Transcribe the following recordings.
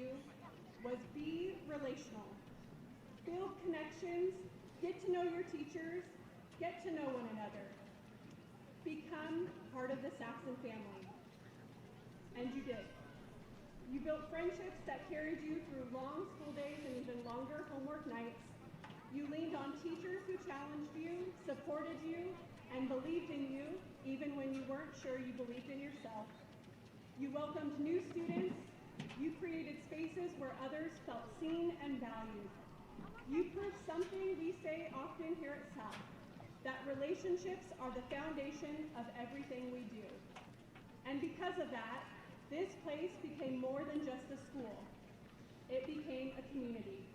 you was be relational. Build connections, get to know your teachers, get to know one another. Become part of the Saxon family. And you did. You built friendships that carried you through long school days and even longer homework nights. You leaned on teachers who challenged you, supported you, and believed in you, even when you weren't sure you believed in yourself. You welcomed new students. You created spaces where others felt seen and valued. You proved something we say often here at South, that relationships are the foundation of everything we do. And because of that, this place became more than just a school. It became a community.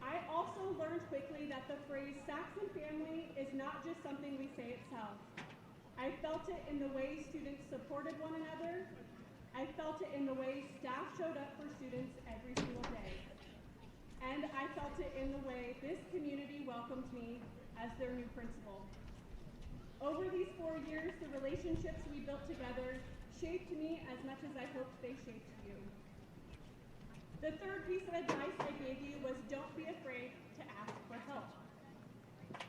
I also learned quickly that the phrase Saxon family is not just something we say at South. I felt it in the way students supported one another. I felt it in the way staff showed up for students every single day. And I felt it in the way this community welcomed me as their new principal. Over these 4 years, the relationships we built together shaped me as much as I hoped they shaped you. The third piece of advice I gave you was don't be afraid to ask for help.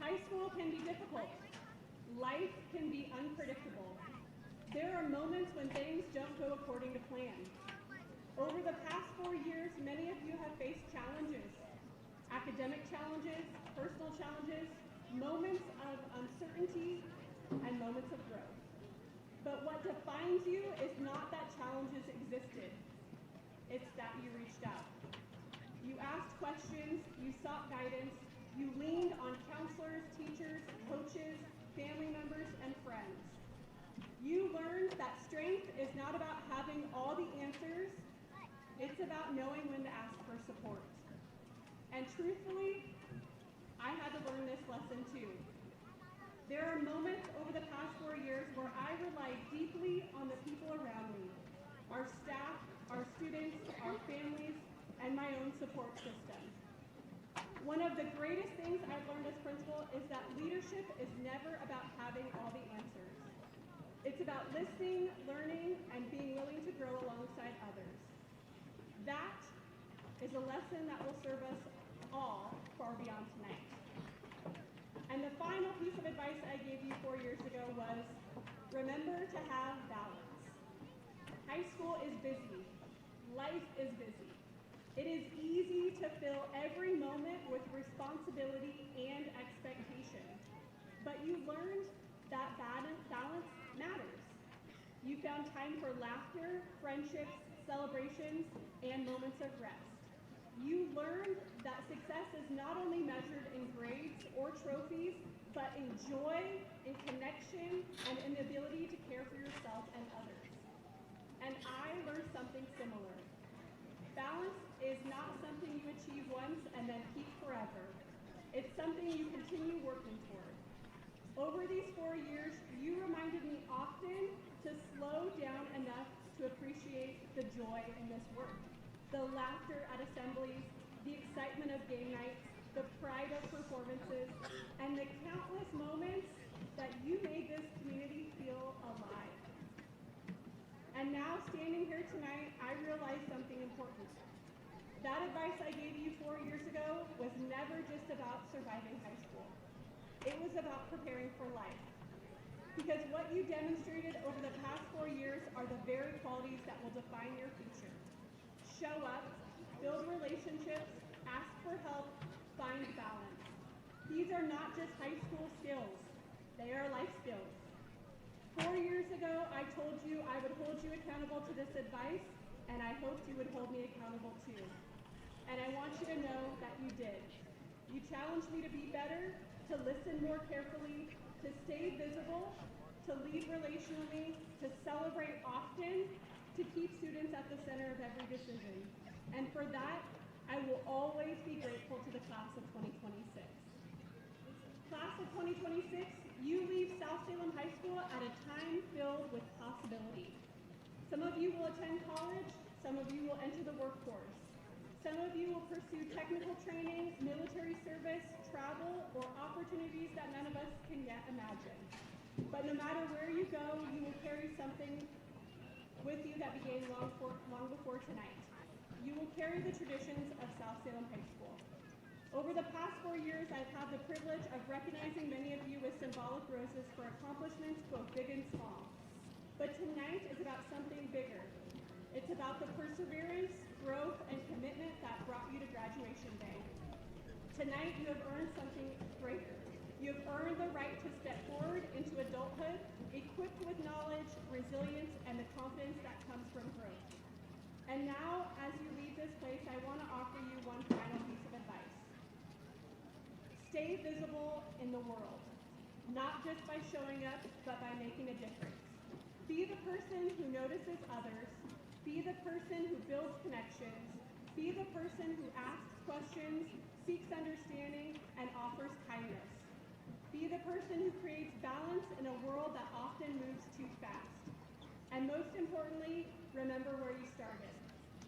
High school can be difficult. Life can be unpredictable. There are moments when things don't go according to plan. Over the past 4 years, many of you have faced challenges, academic challenges, personal challenges, moments of uncertainty, and moments of growth. But what defines you is not that challenges existed. It's that you reached out. You asked questions, you sought guidance, you leaned on counselors, teachers, coaches, family members, and friends. You learned that strength is not about having all the answers, it's about knowing when to ask for support. And truthfully, I had to learn this lesson too. There are moments over the past 4 years where I relied deeply on the people around me, our staff, our students, our families, and my own support system. One of the greatest things I've learned as principal is that leadership is never about having all the answers. It's about listening, learning, and being willing to grow alongside others. That is a lesson that will serve us all far beyond tonight. And the final piece of advice I gave you 4 years ago was, remember to have balance. High school is busy. Life is busy. It is easy to fill every moment with responsibility and expectation. But you learned that balance matters. You found time for laughter, friendships, celebrations, and moments of rest. You learned that success is not only measured in grades or trophies, but in joy, in connection, and in the ability to care for yourself and others. And I learned something similar. Balance is not something you achieve once and then keep forever. It's something you continue working toward. Over these 4 years, you reminded me often to slow down enough to appreciate the joy in this work. The laughter at assemblies, the excitement of game nights, the pride of performances, and the countless moments that you made this community feel alive. And now, standing here tonight, I realize something important. That advice I gave you 4 years ago was never just about surviving high school. It was about preparing for life. Because what you demonstrated over the past 4 years are the very qualities that will define your future. Show up, build relationships, ask for help, find balance. These are not just high school skills, they are life skills. 4 years ago, I told you I would hold you accountable to this advice, and I hoped you would hold me accountable too. And I want you to know that you did. You challenged me to be better, to listen more carefully, to stay visible, to lead relationally, to celebrate often, to keep students at the center of every decision. And for that, I will always be grateful to the class of 2026. Class of 2026, you leave South Salem High School at a time filled with possibility. Some of you will attend college, some of you will enter the workforce. Some of you will pursue technical training, military service, travel, or opportunities that none of us can yet imagine. But no matter where you go, you will carry something with you that began long before tonight. you will carry the traditions of South Salem High School. Over the past 4 years, I've had the privilege of recognizing many of you with symbolic roses for accomplishments both big and small. But tonight is about something bigger. It's about the perseverance, growth, and commitment that brought you to graduation day. Tonight, you have earned something greater. You have earned the right to step forward into adulthood, equipped with knowledge, resilience, and the confidence that comes from growth. And now, as you leave this place, I want to offer you one final piece of advice. Stay visible in the world, not just by showing up, but by making a difference. Be the person who notices others. Be the person who builds connections. Be the person who asks questions, seeks understanding, and offers kindness. Be the person who creates balance in a world that often moves too fast. And most importantly, remember where you started.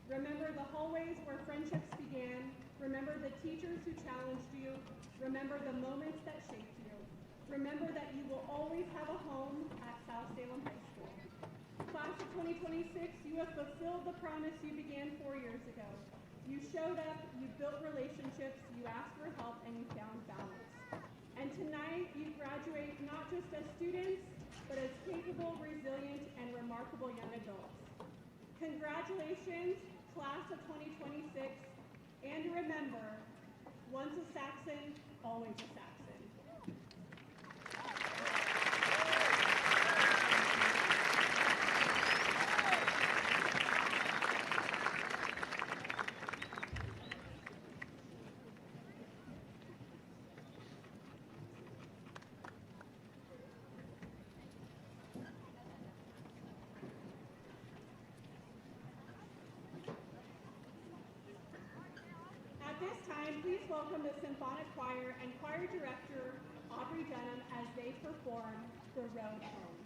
Remember the hallways where friendships began. Remember the teachers who challenged you. Remember the moments that shaped you. Remember that you will always have a home at South Salem High School. Class of 2026, you have fulfilled the promise you began 4 years ago. You showed up, you built relationships, you asked for help, and you found balance. And tonight, you graduate not just as students, but as capable, resilient, and remarkable young adults. Congratulations, class of 2026, and remember, once a Saxon, always a Saxon. At this time, please welcome the Symphonic Choir and Choir Director, Aubrey Dunham, as they perform The Road Home.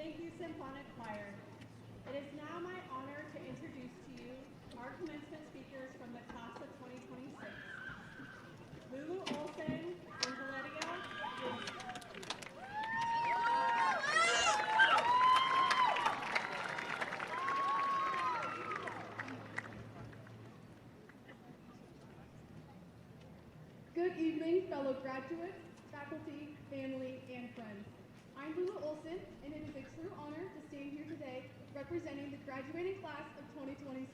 Thank you, Symphonic Choir. It is now my honor to introduce to you our commencement speakers from the class of 2026. Lulu Olson and Valeria Reese. Good evening, fellow graduates, faculty, family, and friends. I'm Lulu Olson, and it is a true honor to stand here today representing the graduating class of 2026.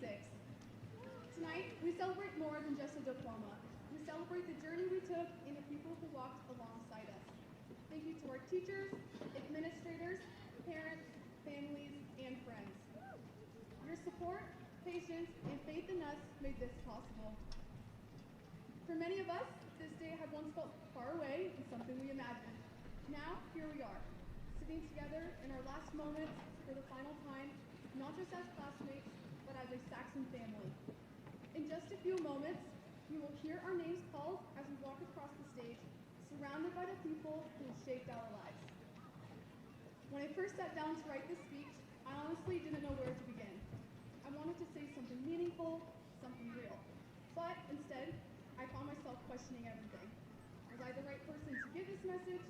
Tonight, we celebrate more than just a diploma. We celebrate the journey we took and the people who walked alongside us. Thank you to our teachers, administrators, parents, families, and friends. Your support, patience, and faith in us made this possible. For many of us, this day had once felt far away and something we imagined. Now, here we are, sitting together in our last moments for the final time, not just as classmates, but as a Saxon family. In just a few moments, you will hear our names called as we walk across the stage, surrounded by the people who have shaped our lives. When I first sat down to write this speech, I honestly didn't know where to begin. I wanted to say something meaningful, something real. But instead, I found myself questioning everything. Was I the right person to give this message?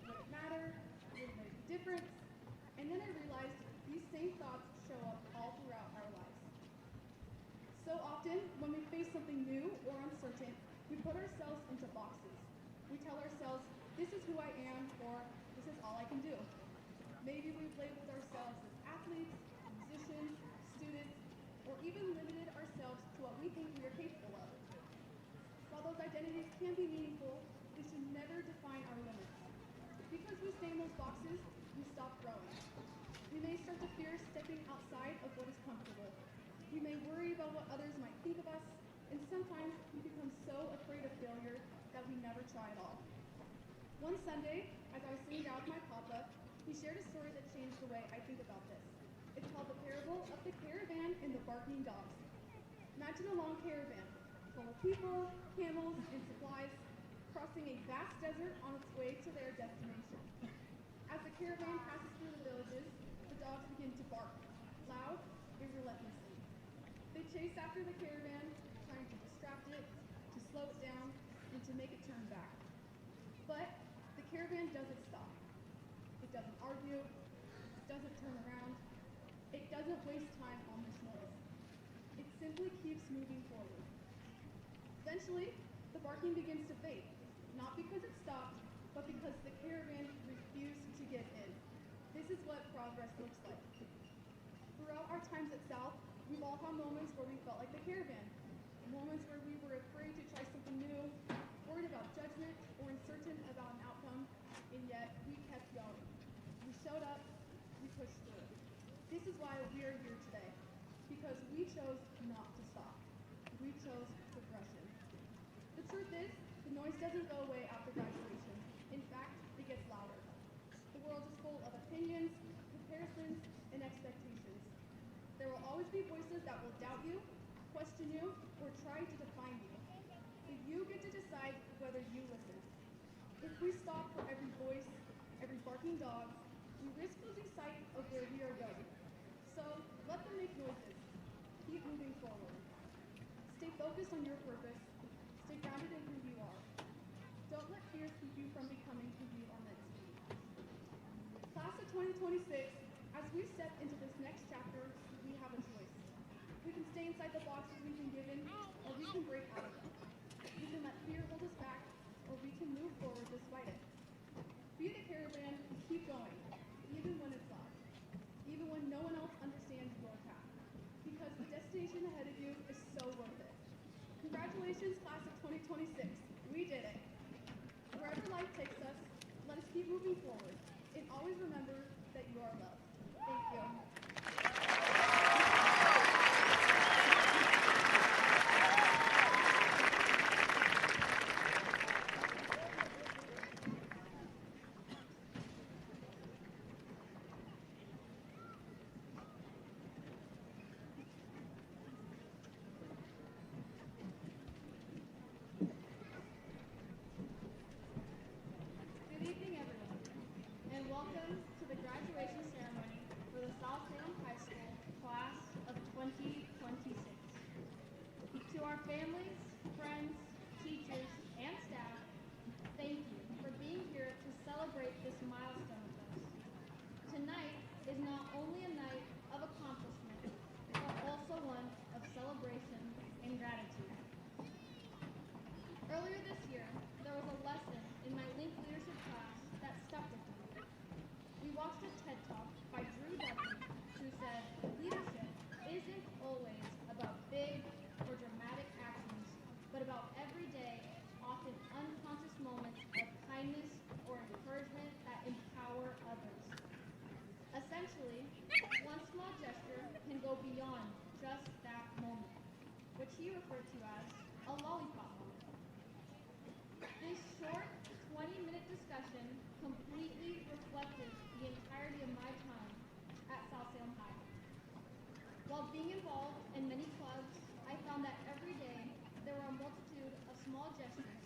Would it matter? Would it make a difference? And then I realized these same thoughts show up all throughout our lives. So often, when we face something new or uncertain, we put ourselves into boxes. We tell ourselves, this is who I am, or this is all I can do. Maybe we've labeled ourselves as athletes, musicians, students, or even limited ourselves to what we think we are capable of. While those identities can be meaningful, they should never define our limits. Because we stay in those boxes, we stop growing. We may start to fear stepping outside of what is comfortable. We may worry about what others might think of us, and sometimes we become so afraid of failure that we never try at all. One Sunday, as I was sitting down with my papa, he shared a story that changed the way I think about this. It's called The Parable of the Caravan and the Barking Dogs. Imagine a long caravan, full of people, camels, and supplies, crossing a vast desert on its way to their destination. As the caravan passes through the villages, the dogs begin to bark, loud and relentlessly. They chase after the caravan, trying to distract it, to slow it down, and to make it turn back. But the caravan doesn't stop. It doesn't argue, it doesn't turn around, it doesn't waste time on this noise. It simply keeps moving forward. Eventually, the barking begins to fade, not because it stopped, but because the caravan refused to give in. This is what progress looks like. Throughout our times at South, we've all had moments where we felt like the caravan, moments where we were afraid to try something new, worried about judgment, or uncertain about an outcome, and yet we kept going. We showed up, we pushed through. This is why we are here today, because we chose not to stop. We chose progression. The truth is, the noise doesn't go away after graduation. In fact, it gets louder. The world is full of opinions, comparisons, and expectations. There will always be voices that will doubt you, question you, or try to define you. But you get to decide whether you listen. If we stop for every voice, every barking dog, we risk losing sight of where we are going. So let them make noises. Keep moving forward. Stay focused on your purpose. Stay grounded in who you are. Don't let fears keep you from becoming who you are meant to be. Class of 2026, as we step into this next chapter, we have a choice. We can stay inside the boxes we've been given, or we can break out of them. We can let fear hold us back, or we can move forward despite it. Be the caravan and keep going, even when it's loud, even when no one else understands your path, because the destination ahead of you is so worth it. Congratulations, class of 2026. We did it. Wherever life takes us, let us keep moving forward, and always remember that you are loved. Thank you. Good evening, everyone, and welcome to the graduation ceremony milestone with us. Tonight is not only a night of accomplishment, but also one of celebration and gratitude. Earlier this year, there was a lesson in my Link leadership class that stuck with me. We watched a TED Talk by Drew Dudley, who said, leadership isn't always about big or dramatic actions, but about everyday, often unconscious moments of kindness or encouragement that empower others. Essentially, one small gesture can go beyond just that moment, which he referred to as a lollipop moment. This short 20-minute discussion completely reflected the entirety of my time at Salem High. While being involved in many clubs, I found that every day there were a multitude of small gestures,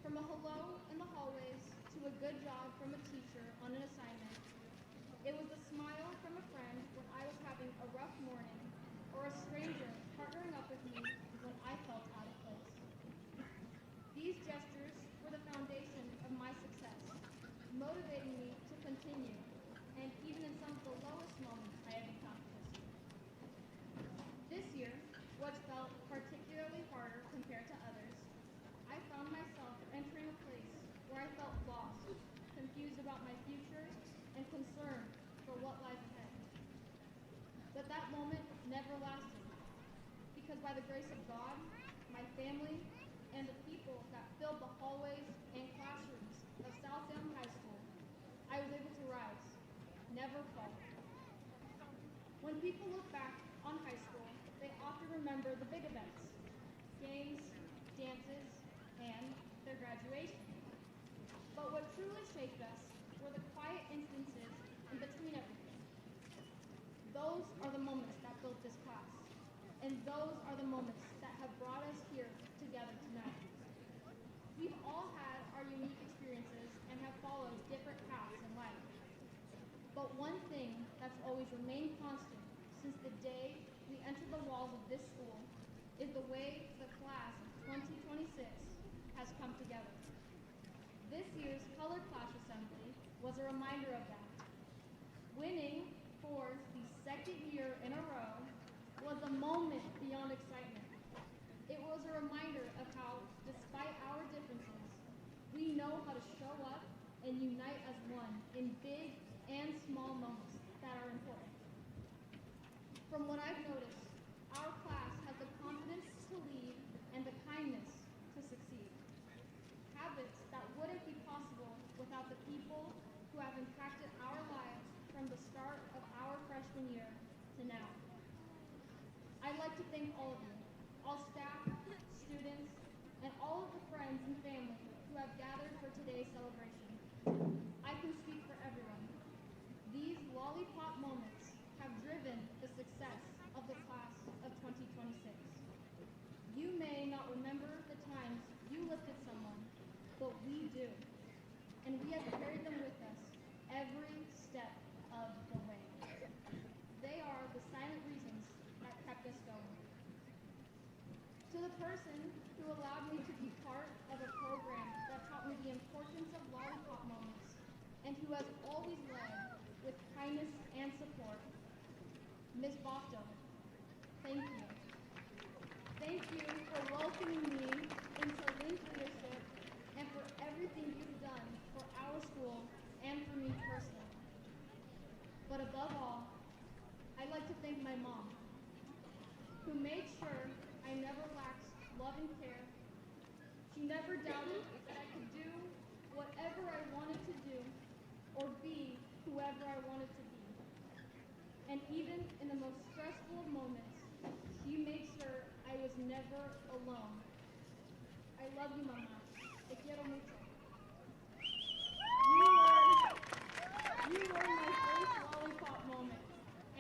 from a hello in the hallways to a good job from a teacher on an assignment. It was a smile from a friend when I was having a rough morning, or a stranger partnering up with me when I felt out of place. These gestures were the foundation of my success, motivating me to continue, and even in some of the lowest moments I have encountered this year, which felt particularly harder compared to others, I found myself entering a place where I felt lost, confused about my future, and concerned for what lies ahead. But that moment never lasted, because by the grace of God, my family, and the people that filled the hallways and classrooms of Salem High School, I was able to rise, never fall. When people look back on high school, they often remember the big events, games, dances, and their graduation. But what truly shaped us were the quiet instances in between everything. Those are the moments that built this class, and those are the moments that have brought us here together tonight. We've all had our unique experiences and have followed different paths in life. But one thing that's always remained constant since the day we entered the walls of this school is the way the class of 2026 has come together. This year's color clash assembly was a reminder of that. Winning for the second year in a row was a moment beyond excitement. It was a reminder of how, despite our differences, we know how to show up and unite as one in big and small moments that are important. From what I've noticed, our class has the confidence to lead and the kindness to succeed. Habits that wouldn't be possible without the people who have impacted our lives from the start of our freshman year to now. I'd like to thank all of you, all staff, students, and all of the friends and family who have gathered for today's celebration. I can speak for everyone. These lollipop moments have driven the success of the class of 2026. You may not remember the times you lifted someone, but we do. And we have carried them with us every step of the way. They are the silent reasons that kept us going. To the person who allowed me to be part of a program that taught me the importance of lollipop moments and who has always led with kindness and support, Ms. Bofto, thank you. Thank you for welcoming me into Link leadership and for everything you've done for our school and for me personally. But above all, I'd like to thank my mom, who made sure I never lacked love and care. She never doubted that I could do whatever I wanted to do or be whoever I wanted to be. And even in the most stressful of moments, she made sure I was never alone. I love you, Mama. Te quiero mucho. You were my first lollipop moment,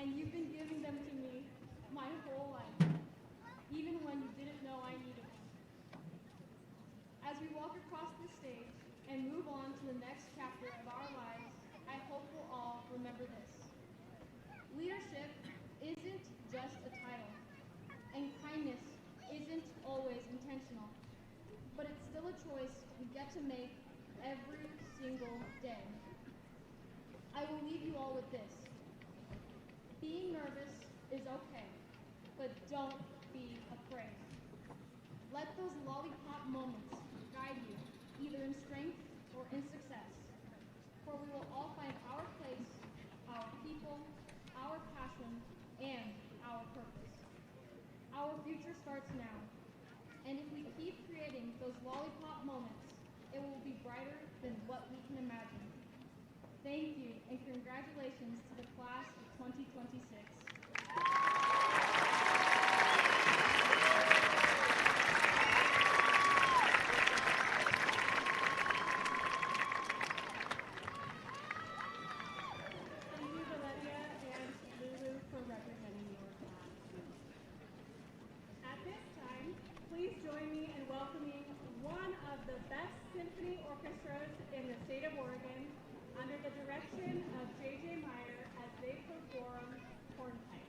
and you've been giving them to me my whole life, even when you didn't know I needed them. As we walk across this stage and move on to the next chapter of our lives, I hope we'll all remember this. Leadership isn't just a title, and kindness isn't always intentional, but it's still a choice we get to make every single day. Don't be afraid. Let those lollipop moments guide you, either in strength or in success. For we will all find our place, our people, our passion, and our purpose. Our future starts now. And if we keep creating those lollipop moments, it will be brighter than what we can imagine. Thank you, and congratulations to the class of 2026. Thank you, Valeria and Lulu, for representing your class. At this time, please join me in welcoming one of the best symphony orchestras in the state of Oregon under the direction of J.J. Meyer as they perform Hornpipe.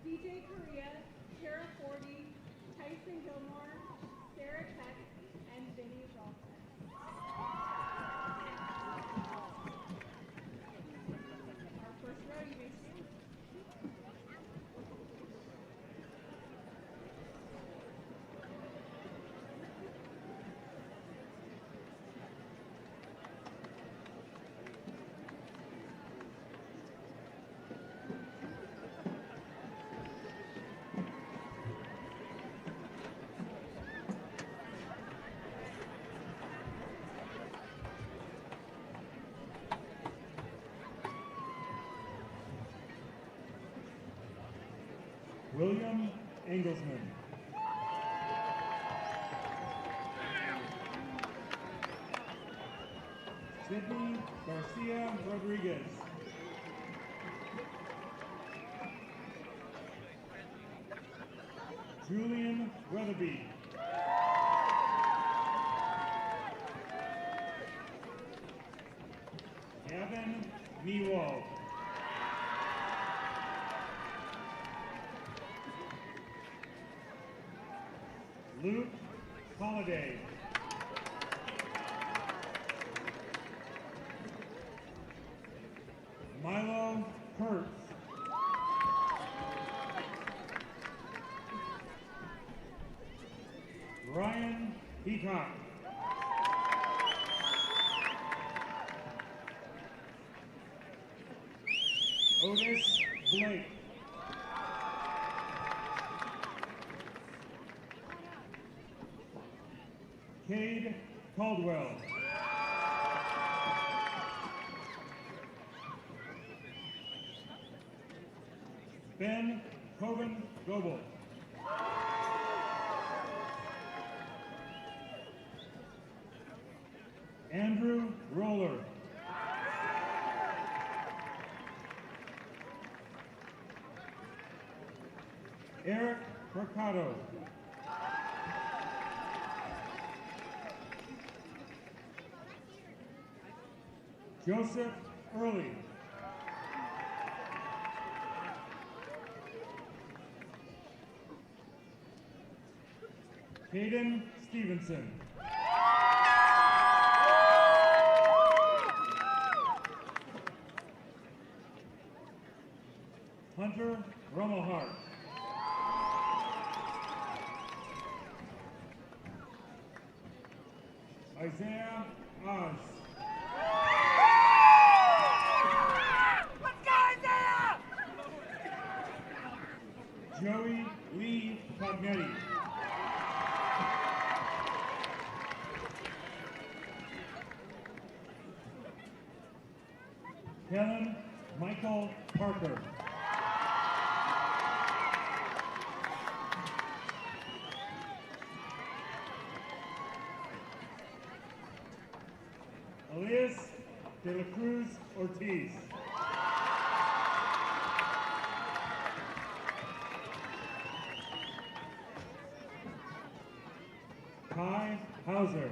DJ Korea, Tara Forty, Tyson Gilmore, William Engelsman. Sydney Garcia Rodriguez. Julian Weatherby. Gavin Newald. Luke Holiday. Milo Kurtz. Ryan Peacock. Otis Blake. Cade Caldwell. Ben Coven Goebel. Andrew Roller. Eric Mercado. Joseph Early. Hayden Stevenson. Hunter Rummelhart. Isaiah Oz. Let's go, Isaiah! Joey Lee Cognetti. Helen Michael Parker. Elias de la Cruz Ortiz. Kai Hauser.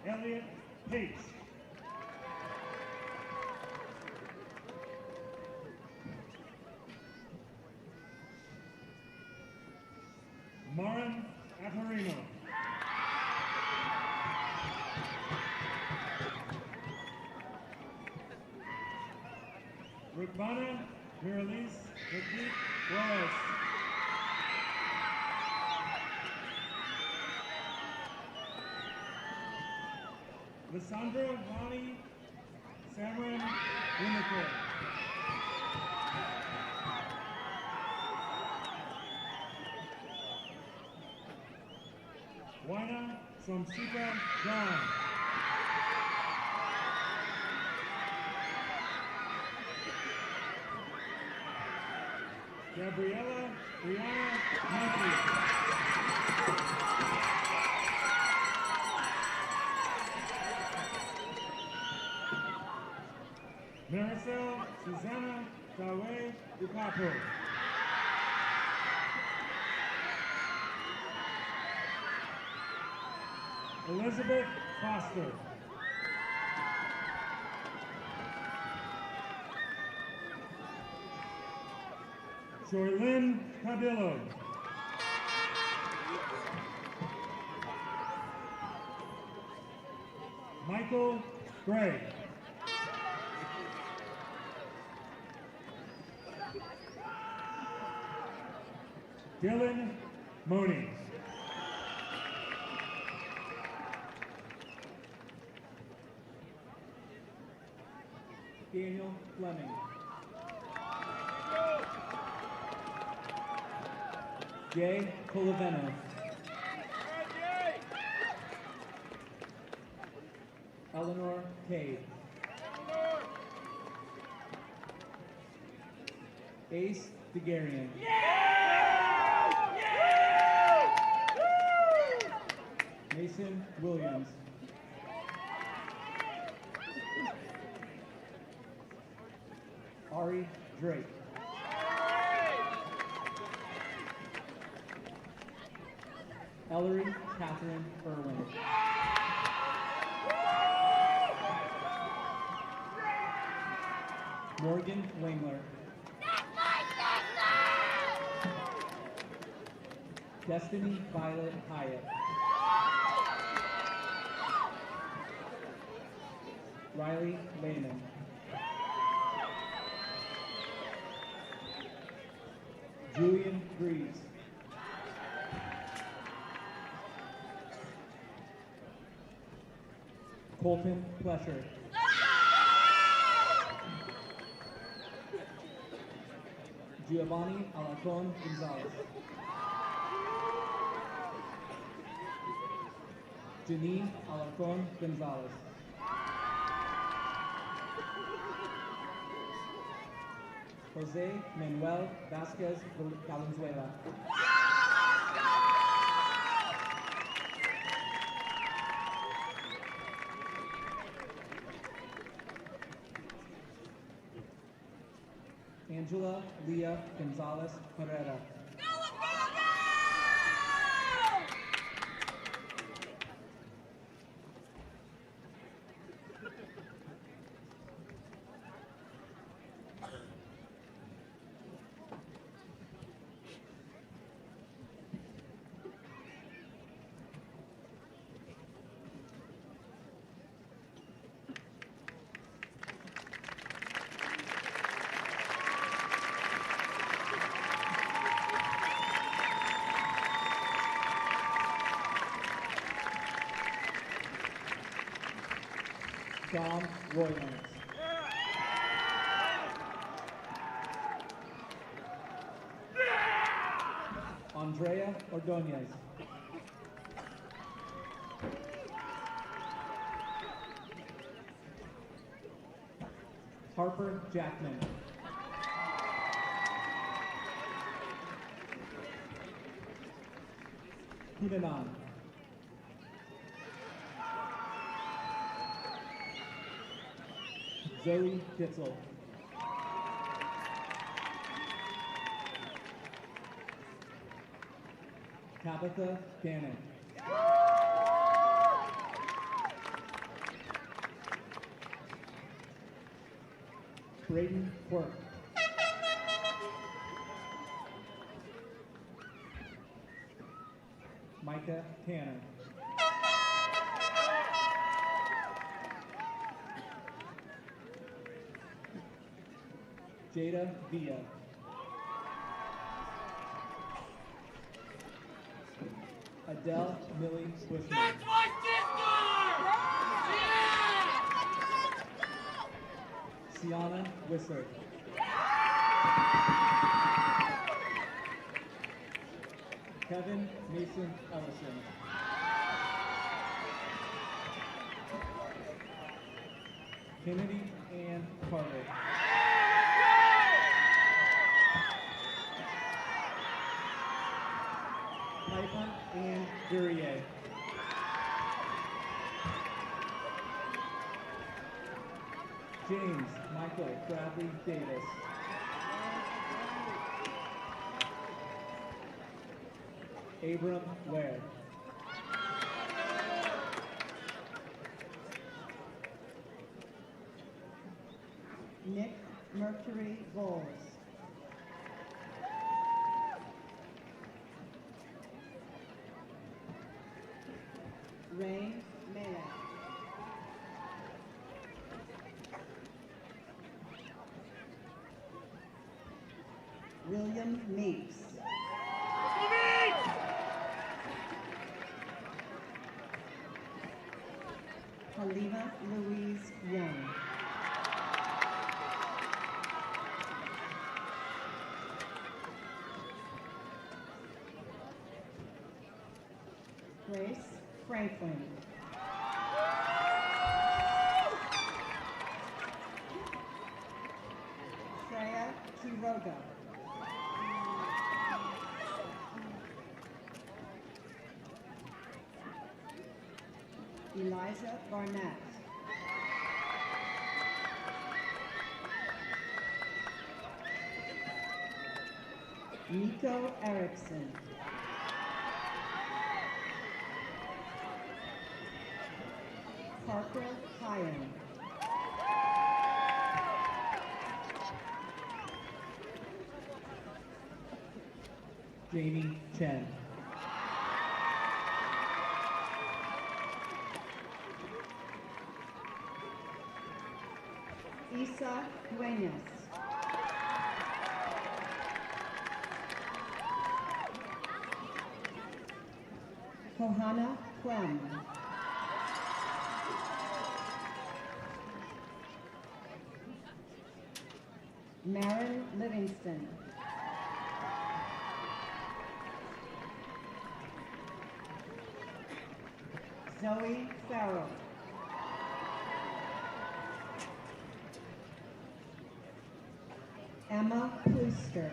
Elliot Pate. Marin Atarino. Rukmana Miralis Rakit Wallace. Lysandra Lonnie Samran Winnicott. Waina Somsika John. Gabriella Brianna Matthews. Maricel Susanna Dawe Upapo. Elizabeth Foster. Joylyn Cadillo. Michael Gray. Dylan Money. Daniel Fleming. Jay Colaveno. Eleanor Cade. Ace DeGarian. Mason Williams. Ari Drake. Ellery Catherine Irwin. Morgan Wengler. Destiny Violet Hyatt. Riley Lehman. Julian Greaves. Colton Plesher. Giovanni Alarcon Gonzalez. Janine Alarcon Gonzalez. Jose Manuel Vasquez Valenzuela. Angela Leah Gonzalez Herrera. Dom Roylance. Andrea Ordonez. Harper Jackman. Hunanan. Zoe Ditzel. Tabitha Gannon. Braden Quirk. Micah Tanner. Jada Villa. Adele Millie Bushman. That's my sister! Yeah! Sienna Wisser. Kevin Mason Ellison. Kennedy Ann Carter. Piper Ann Durier. James Michael Bradley Davis. Abram Ware. Nick Mercury Bowles. Ray Malek. William Meeks. Halima Louise Young. Grace Franklin. Freya Quiroga. Elijah Barnett. Nico Erickson. Parker Hyan. Jamie Chen. Isa Duenas. Kohana Clem. Marin Livingston. Zoe Farrell. Emma Plooster.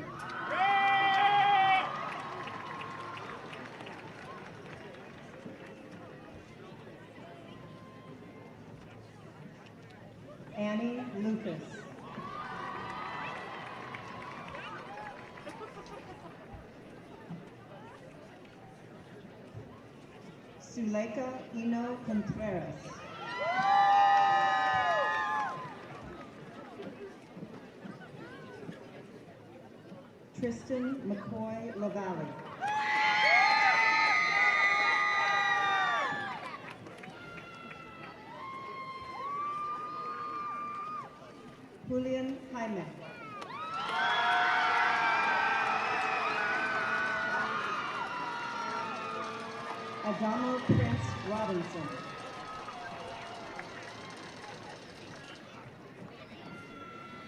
Annie Lucas. Suleika Ino Contreras. Tristan McCoy LaValle. Julian Jaime. Adamo Prince Robinson.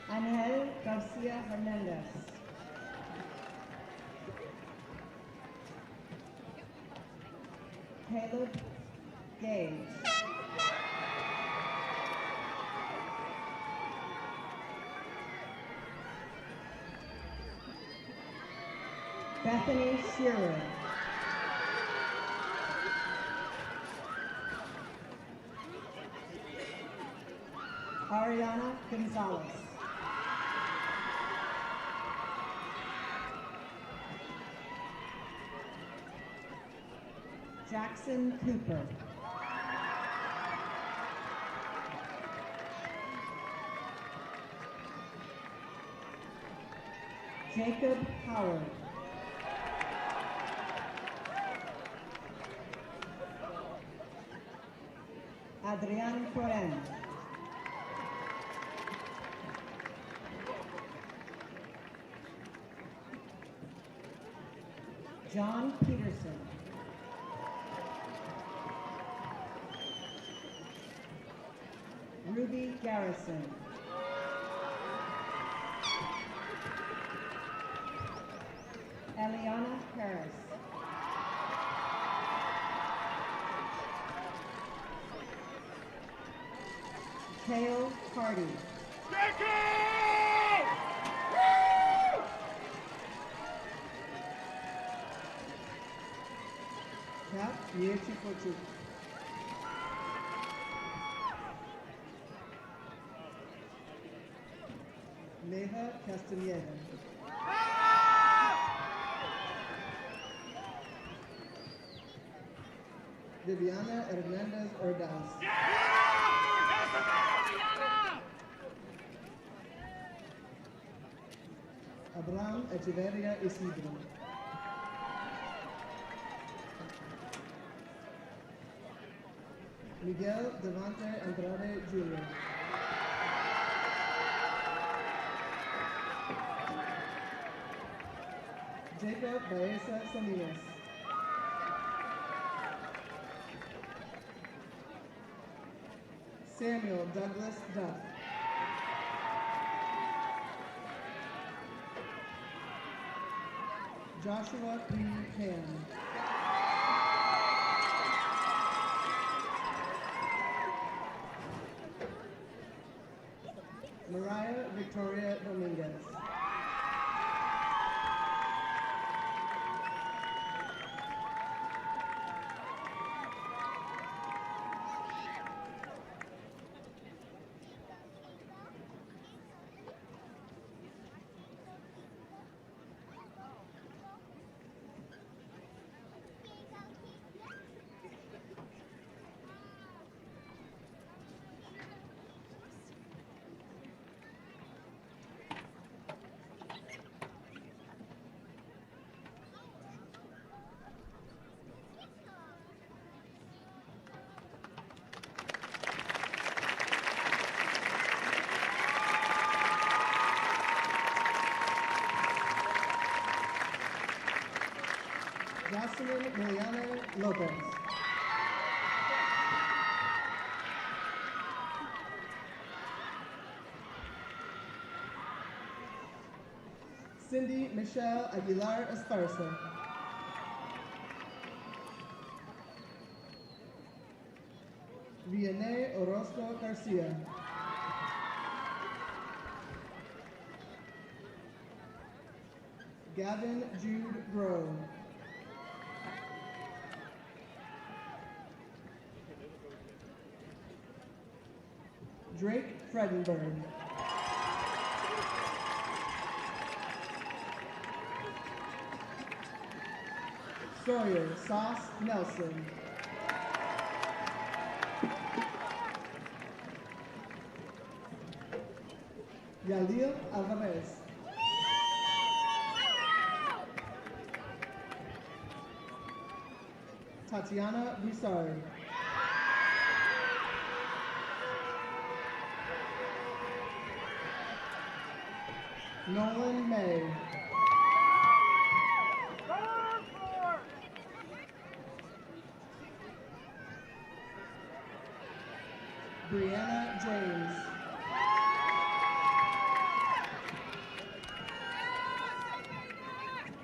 Angel Garcia Hernandez. Caleb Gage. Bethany Shearer. Ariana Gonzalez. Jackson Cooper. Jacob Howard. Adrian Coren. John Peterson. Ruby Garrison. Eliana Harris. Kale Hardy. Cap Yechifochu. Neha Castaneda. Viviana Hernandez Ordaz. Abraham Echeverria Isidro. Miguel Devante Andrade Jr. Jacob Baeza Salinas. Samuel Douglas Duff. Joshua P. Ham. Mariah Victoria Dominguez. Jocelyn Miliano Lopez. Cindy Michelle Aguilar Esparza. Vianney Orozco Garcia. Gavin Jude Grove. Drake Fredenberg. Sawyer Sauce Nelson. Yalil Alvarez. Tatiana Broussard. Nolan May. Brianna James.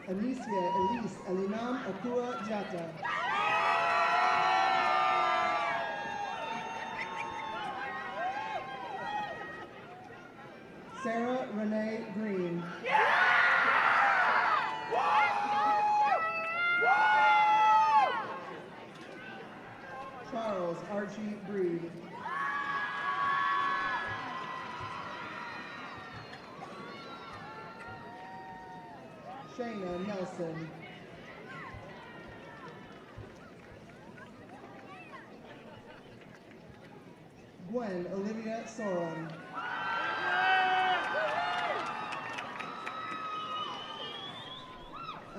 Alicia Elise Elinam Akua Jata. Sarah Renee Green. Charles Archie Breed. Shayna Nelson. Gwen Olivia Sorum.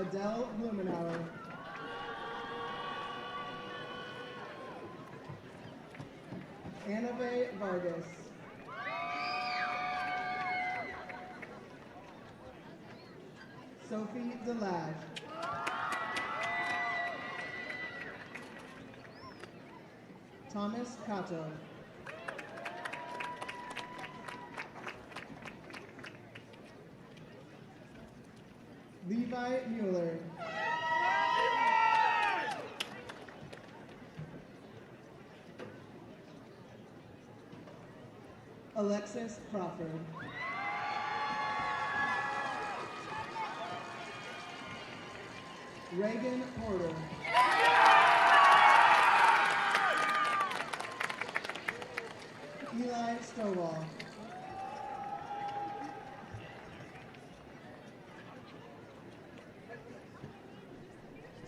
Adele Blumenauer. Annabelle Vargas. Sophie Delage. Thomas Cato. Levi Mueller. Alexis Crawford. Reagan Porter. Eli Stovall.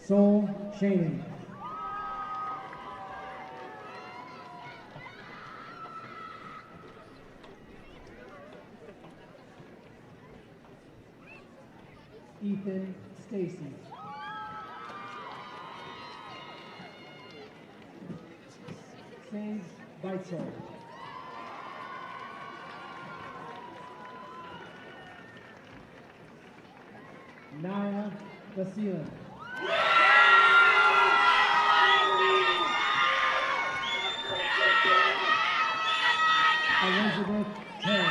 Sol Shannon. Ethan Stacy. Sage Beitzel. Naya Vasilan. Elizabeth Terry.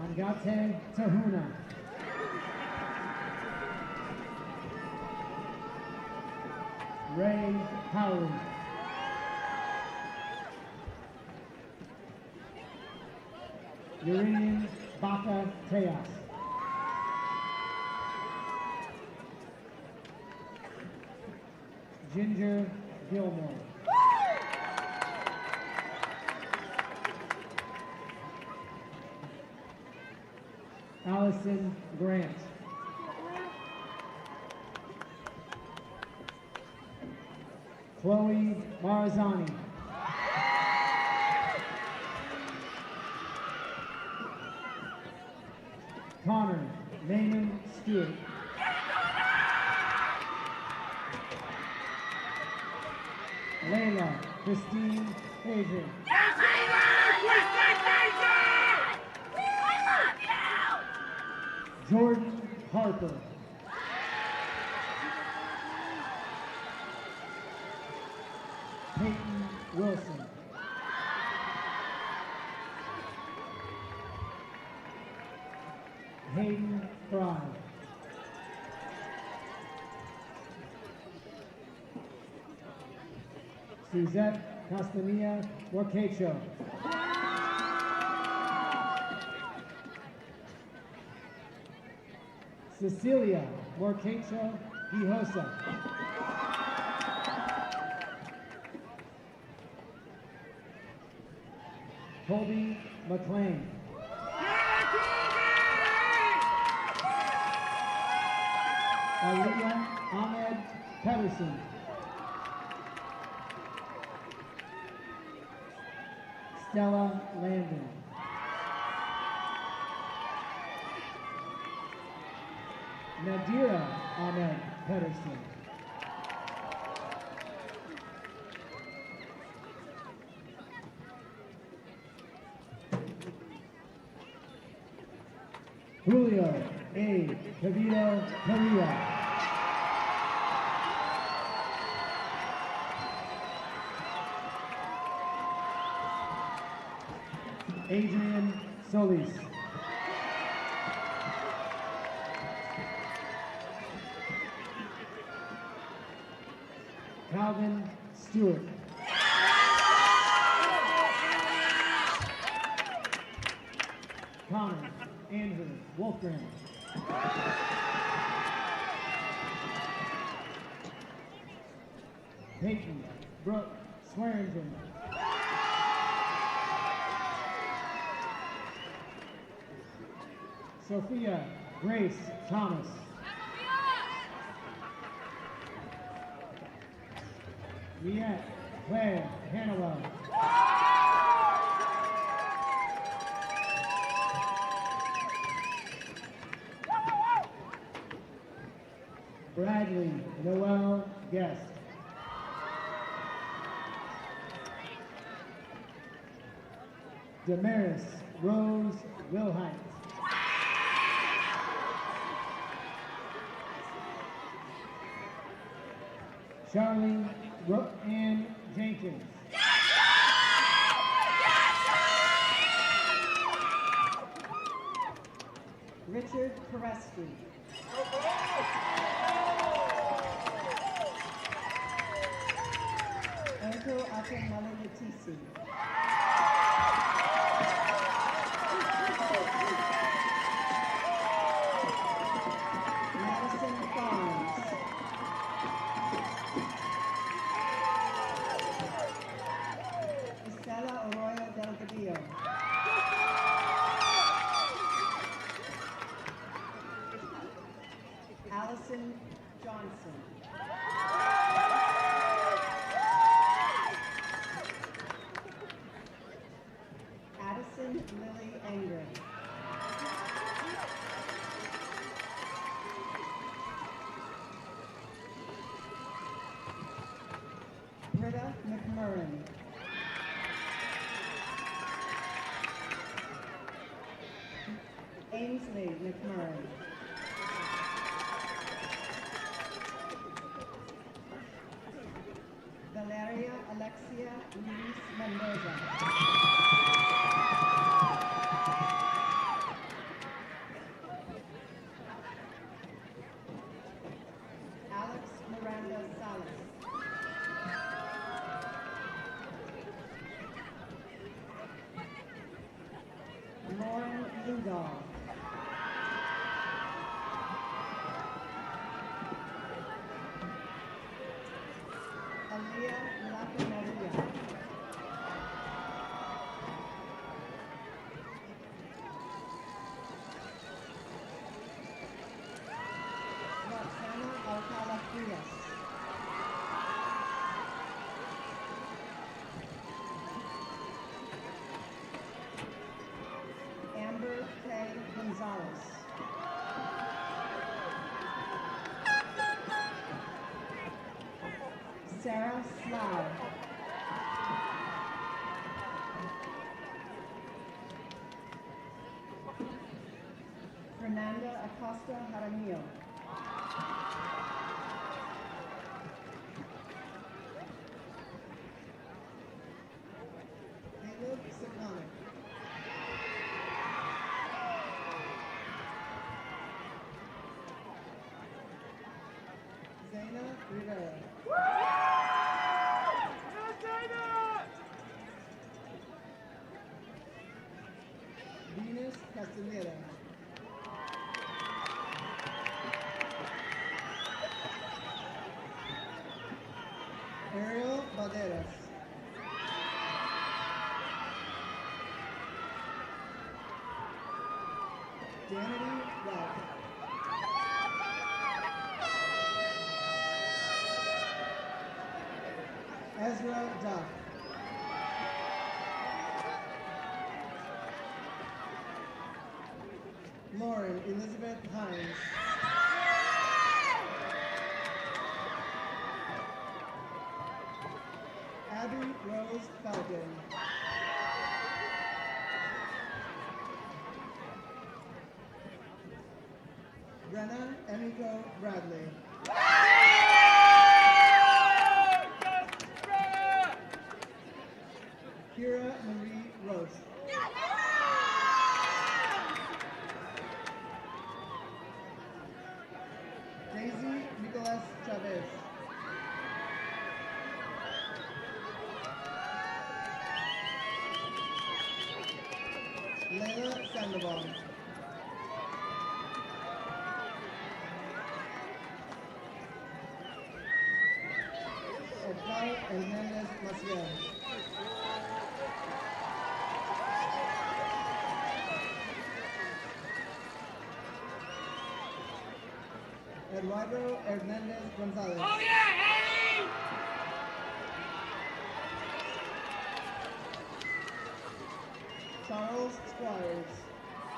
Angate Tahuna. Ray Howard. Uranian Baka Teas. Ginger Gilmore. Allison Grant. Chloe Marzani. Connor Naaman Stewart. Layla Christine Adrian. Jordan Harper. Peyton Wilson. Hayden Fry. Suzette Castanilla Warcacho. Cecilia Warcacho Hijosa. Colby McLean. Aliyah Ahmed Patterson. Stella Landon. Nadira Ahmed Patterson. Julio A. Cavito Carrillo. Adrian Solis. Calvin Stewart. Connor Andrew Wolfgram. Peyton Brooke Swearingen. Sophia Grace Thomas. Liette Claire Hannawell. Bradley Noel Guest. Damaris Rose Wilhite. Charlie Ann Jenkins. Richard Koreski. Enko Akemalutisi. Madison Farms. Estela Arroyo Delgadillo. Allison Johnson. Addison Lily Engren. Britta McMurrin. Ainsley McMurrin. Valeria Alexia Luis Mendoza. Alex Miranda Salas. Lauren Lindahl. Aliyah Lacamaria. Roxana Alcala Frias. Amber K. Gonzalez. Sarah Slough. Fernanda Acosta. Acosta Jaramillo. Caleb Sikonic. Zaina Rivera. Venus Castaneda. Ariel Valderas. Danity Ralph. Ezra Duff. Lauren Elizabeth Hines. Abby Rose Falcon. Brenna Emiko Bradley. Kira Marie Roche. Daisy Nicolas Chavez. Leila Sandoval. Edgar Hernandez Maciel. Eduardo Hernandez Gonzalez. Oh yeah, Eddie! Charles Squires.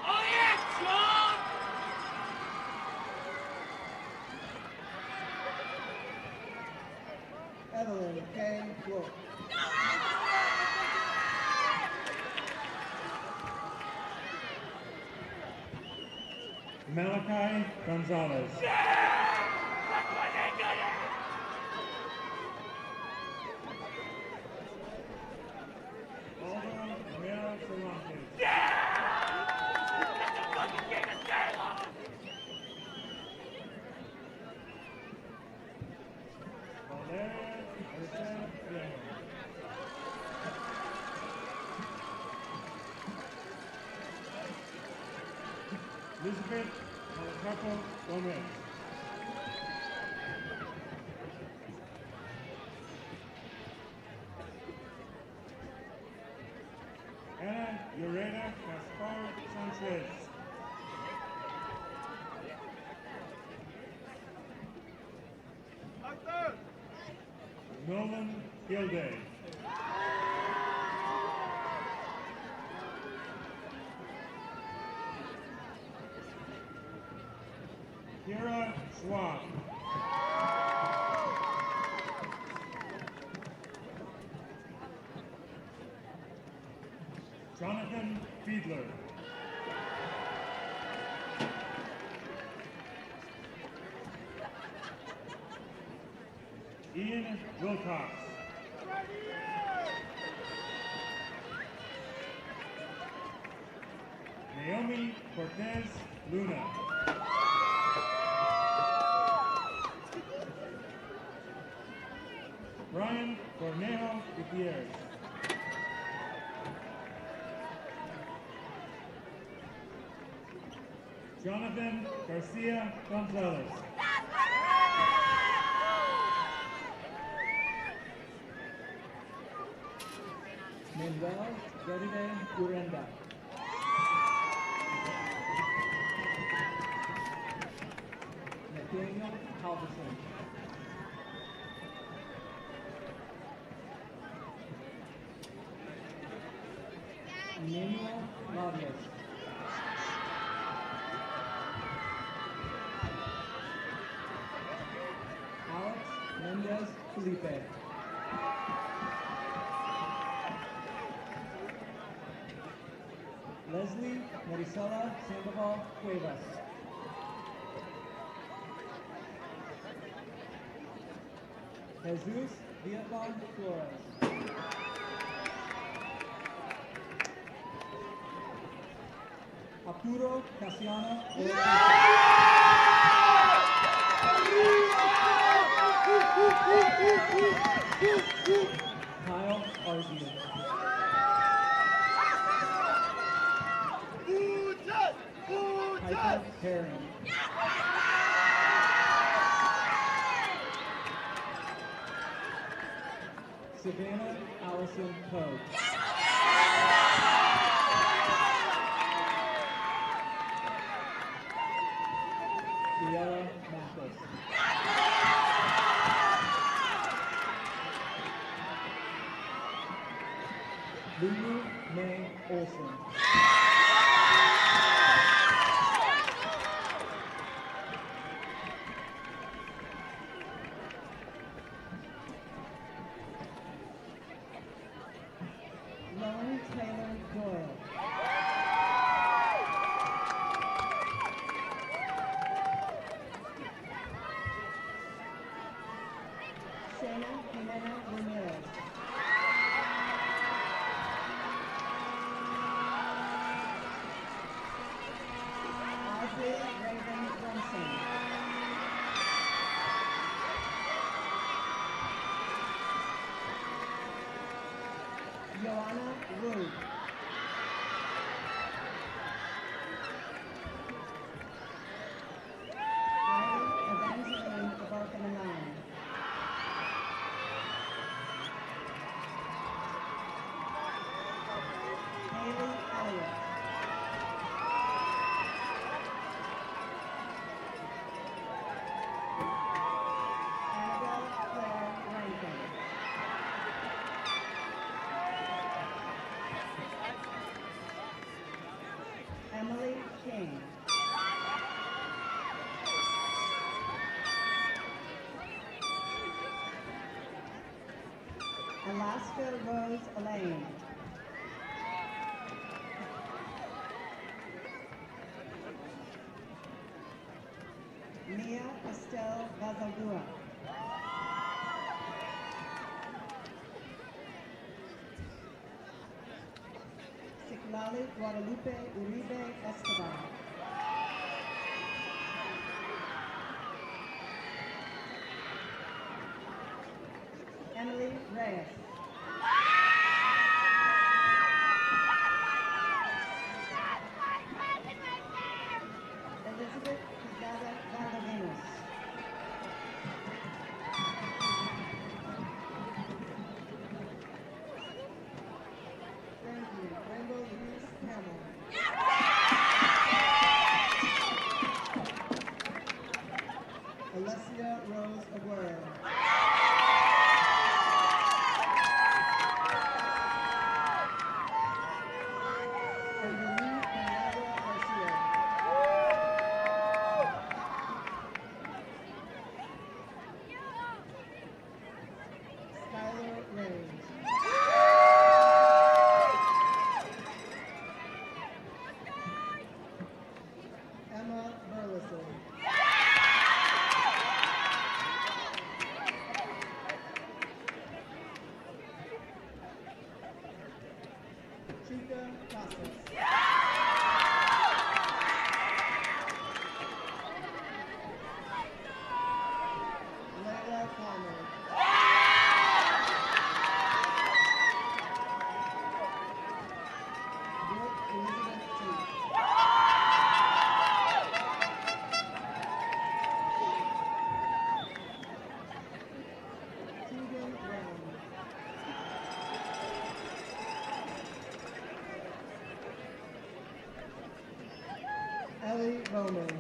Oh yeah, John! Evelyn K. Wolf. Malachi Gonzalez. Aldo Romero Cervantes. Valeria Arcel Bien. Elizabeth Malacapo Gomez. Ana Lloreda Gaspar Sanchez. Nolan Gilday. Kira Schwab. Jonathan Fiedler. Ian Wilcox. Naomi Cortez Luna. Brian Cornejo Gutierrez. Jonathan Garcia Gonzalez. Manuel Geride Urenda. Nathaniel Halverson. Emmanuel Laudius. Alex Mendez Felipe. Leslie Marisela Sandoval Cuevas. Jesus Vietlan Flores. Arturo Casiano Ortiz. Kyle Arzia. Piper Herring. Savannah Allison Poe. Sierra Mathis. Lulu May Olson. Rowan Taylor Doyle. Shayna Jimena Ramirez. Audrey Raven Brunson. Joanna Wu. Riley Evangeline Abarkamanan. Haley Elliott. Annabelle Claire Rankin. Emily King. Alaska Rose Elaine. Mia Estelle Vazaldua. Citlali Guadalupe Uribe Escobar. Emily Reyes. Elizabeth Quezada Valdovinos. Thank you. Rainbow Louise Hamill. Alessia Rose Aguero. Evelyn Canada Garcia. Skylar Rains. Emma Burleson. Chica Casas. Layla Palmer. Brooke Elizabeth T. Tegan Brown. Ellie Roman.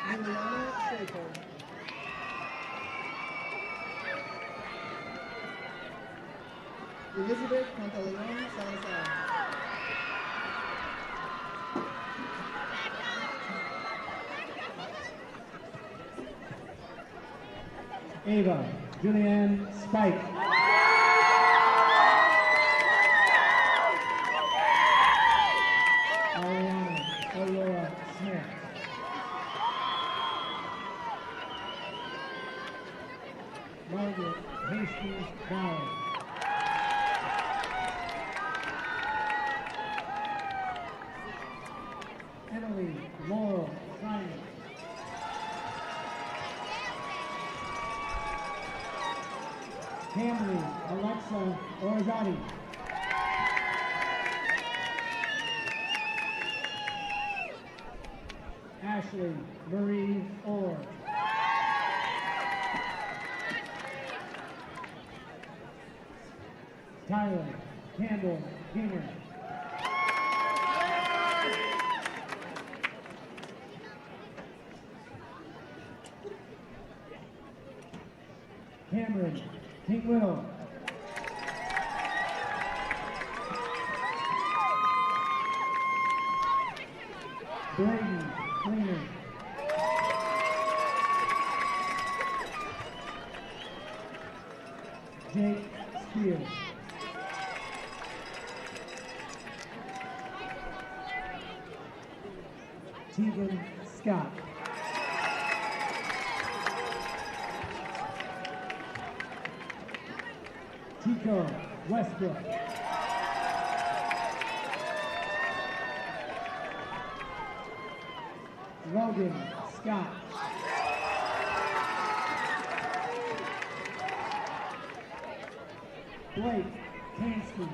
Juliana Schaefer. Elizabeth Pantaleon Salazar. Ava Julianne Spike. Ariana Aurora Smith. Emily Laurel Simon. Camry Alexa Orzati. Ashley Marie Orr. Tyler Campbell Gainer. Cameron King Whittle. Brady Cleaner. Jake Spears. Tegan Scott. Tico Westbrook. Logan Scott. Blake Kansky.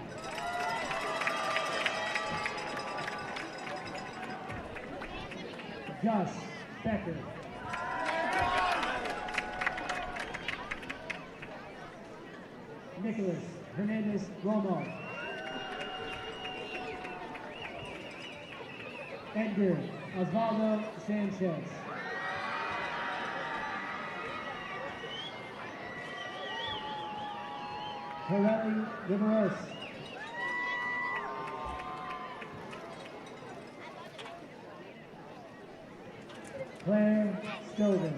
Gus Becker. Nicholas Hernandez Romo. Edgar Osvaldo Sanchez. Corelli Riveros. Claire Stover.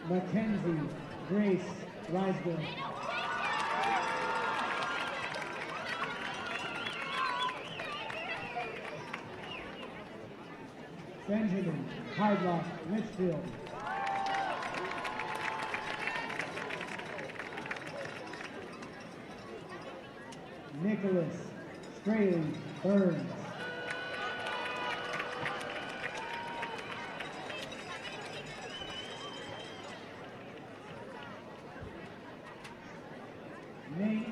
Mackenzie Grace Riseville. Benjamin Hardlock Litchfield. Nicholas Straley Burns. Nate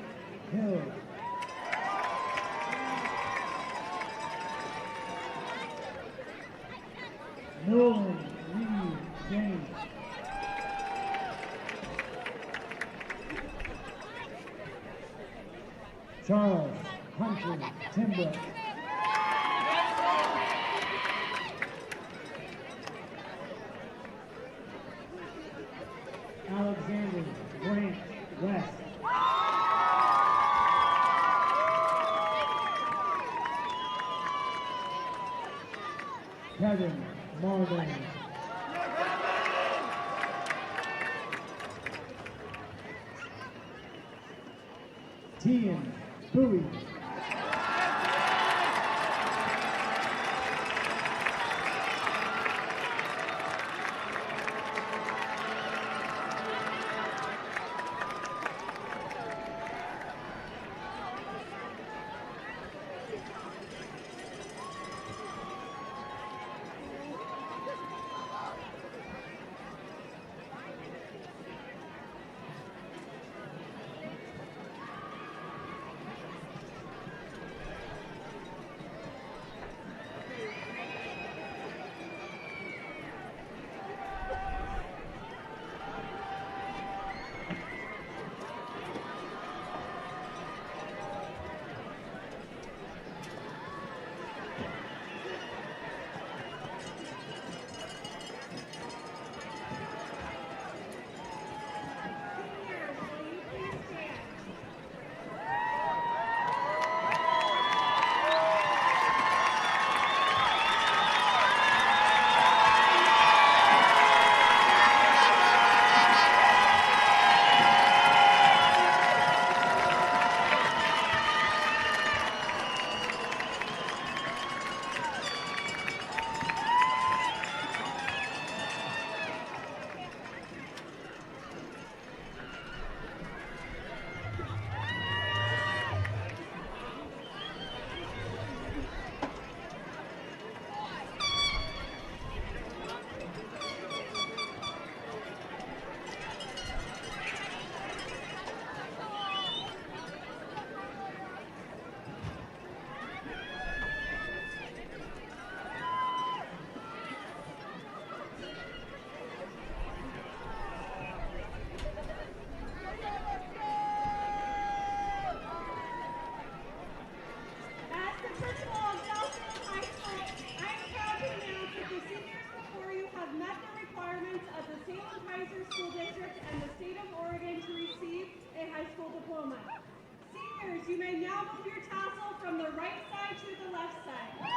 Hill. Nolan Lee James. Charles Humphrey Timber. Alexander Grant West. Kevin Marvin. Tian Bowie. diploma. Seniors, you may now move your tassel from the right side to the left side.